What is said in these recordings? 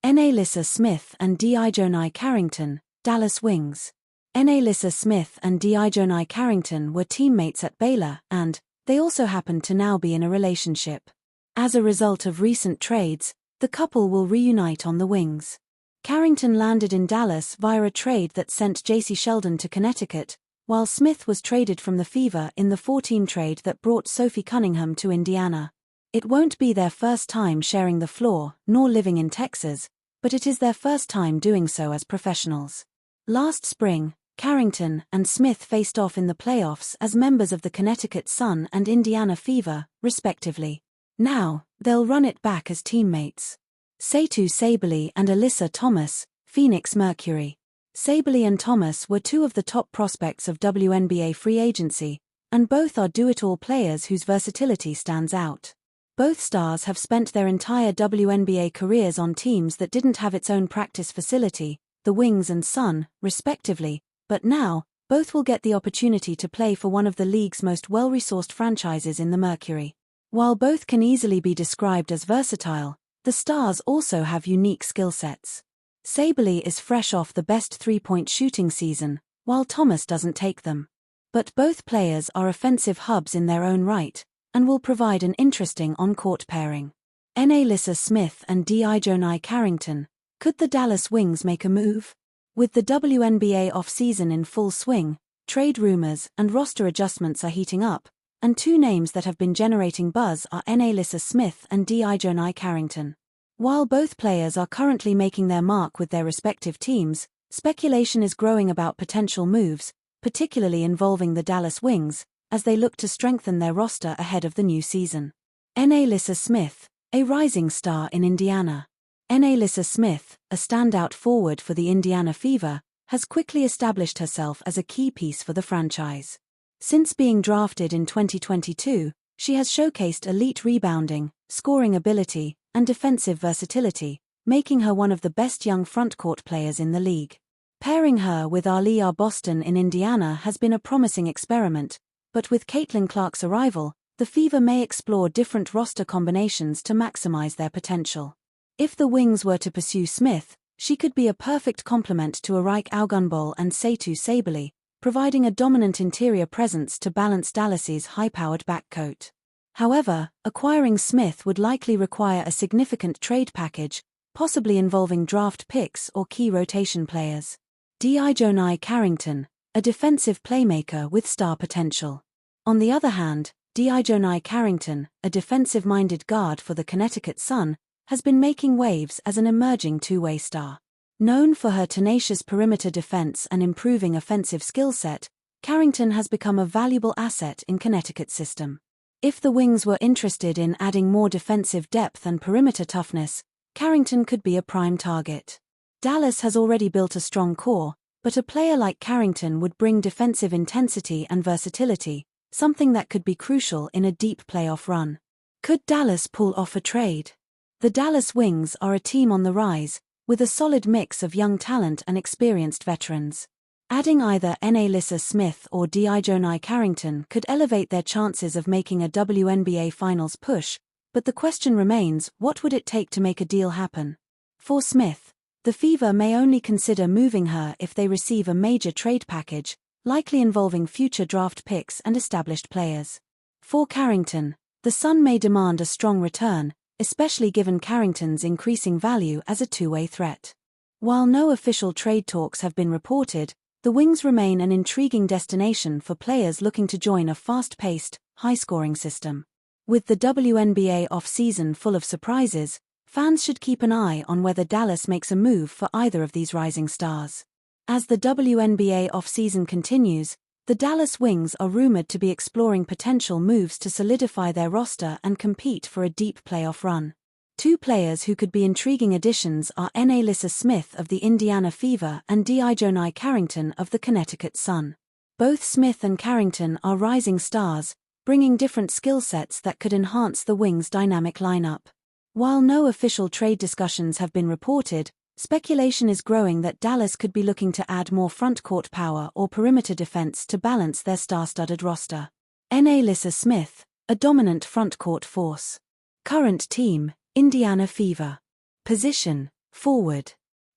NaLyssa Smith and Dijonai Carrington, Dallas Wings. NaLyssa Smith and Dijonai Carrington were teammates at Baylor, and they also happened to now be in a relationship. As a result of recent trades, the couple will reunite on the Wings. Carrington landed in Dallas via a trade that sent J.C. Sheldon to Connecticut, while Smith was traded from the Fever in the 14 trade that brought Sophie Cunningham to Indiana. It won't be their first time sharing the floor, nor living in Texas, but it is their first time doing so as professionals. Last spring, Carrington and Smith faced off in the playoffs as members of the Connecticut Sun and Indiana Fever, respectively. Now, they'll run it back as teammates. Satu Sabally and Alyssa Thomas, Phoenix Mercury. Sabally and Thomas were two of the top prospects of WNBA free agency, and both are do-it-all players whose versatility stands out. Both stars have spent their entire WNBA careers on teams that didn't have its own practice facility, the Wings and Sun, respectively, but now, both will get the opportunity to play for one of the league's most well-resourced franchises in the Mercury. While both can easily be described as versatile, the stars also have unique skill sets. Sabally is fresh off the best three-point shooting season, while Thomas doesn't take them. But both players are offensive hubs in their own right, and will provide an interesting on-court pairing. NaLyssa Smith and Dijonai Carrington. Could the Dallas Wings make a move? With the WNBA off-season in full swing, trade rumors and roster adjustments are heating up, and two names that have been generating buzz are NaLyssa Smith and Dijonai Carrington. While both players are currently making their mark with their respective teams, speculation is growing about potential moves, particularly involving the Dallas Wings, as they look to strengthen their roster ahead of the new season. NaLyssa Smith, a rising star in Indiana. NaLyssa Smith, a standout forward for the Indiana Fever, has quickly established herself as a key piece for the franchise. Since being drafted in 2022, she has showcased elite rebounding, scoring ability, and defensive versatility, making her one of the best young frontcourt players in the league. Pairing her with Aaliyah Boston in Indiana has been a promising experiment, but with Caitlin Clark's arrival, the Fever may explore different roster combinations to maximize their potential. If the Wings were to pursue Smith, she could be a perfect complement to Arike Augunbol and Satu Sabally, providing a dominant interior presence to balance Dallas's high-powered backcoat. However, acquiring Smith would likely require a significant trade package, possibly involving draft picks or key rotation players. Dijonai Carrington, a defensive playmaker with star potential. On the other hand, Dijonai Carrington, a defensive-minded guard for the Connecticut Sun, has been making waves as an emerging two-way star. Known for her tenacious perimeter defense and improving offensive skill set, Carrington has become a valuable asset in Connecticut's system. If the Wings were interested in adding more defensive depth and perimeter toughness, Carrington could be a prime target. Dallas has already built a strong core, but a player like Carrington would bring defensive intensity and versatility, something that could be crucial in a deep playoff run. Could Dallas pull off a trade? The Dallas Wings are a team on the rise, with a solid mix of young talent and experienced veterans. Adding either NaLyssa Smith or Dijonai Carrington could elevate their chances of making a WNBA Finals push, but the question remains, what would it take to make a deal happen? For Smith, the Fever may only consider moving her if they receive a major trade package, likely involving future draft picks and established players. For Carrington, the Sun may demand a strong return, especially given Carrington's increasing value as a two-way threat. While no official trade talks have been reported, the Wings remain an intriguing destination for players looking to join a fast-paced, high-scoring system. With the WNBA off-season full of surprises, fans should keep an eye on whether Dallas makes a move for either of these rising stars. As the WNBA off-season continues, the Dallas Wings are rumored to be exploring potential moves to solidify their roster and compete for a deep playoff run. Two players who could be intriguing additions are NaLyssa Smith of the Indiana Fever and Dijonai Carrington of the Connecticut Sun. Both Smith and Carrington are rising stars, bringing different skill sets that could enhance the Wings' dynamic lineup. While no official trade discussions have been reported, speculation is growing that Dallas could be looking to add more front-court power or perimeter defense to balance their star-studded roster. NaLyssa Smith, a dominant front-court force. Current team, Indiana Fever. Position, Forward.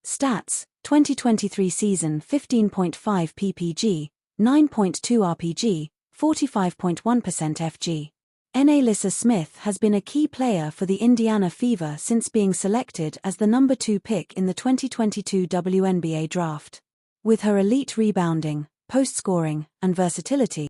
Stats: 2023 season 15.5 ppg, 9.2 rpg, 45.1% fg. NaLyssa Smith has been a key player for the Indiana Fever since being selected as the number 2 pick in the 2022 WNBA draft. With her elite rebounding, post-scoring, and versatility,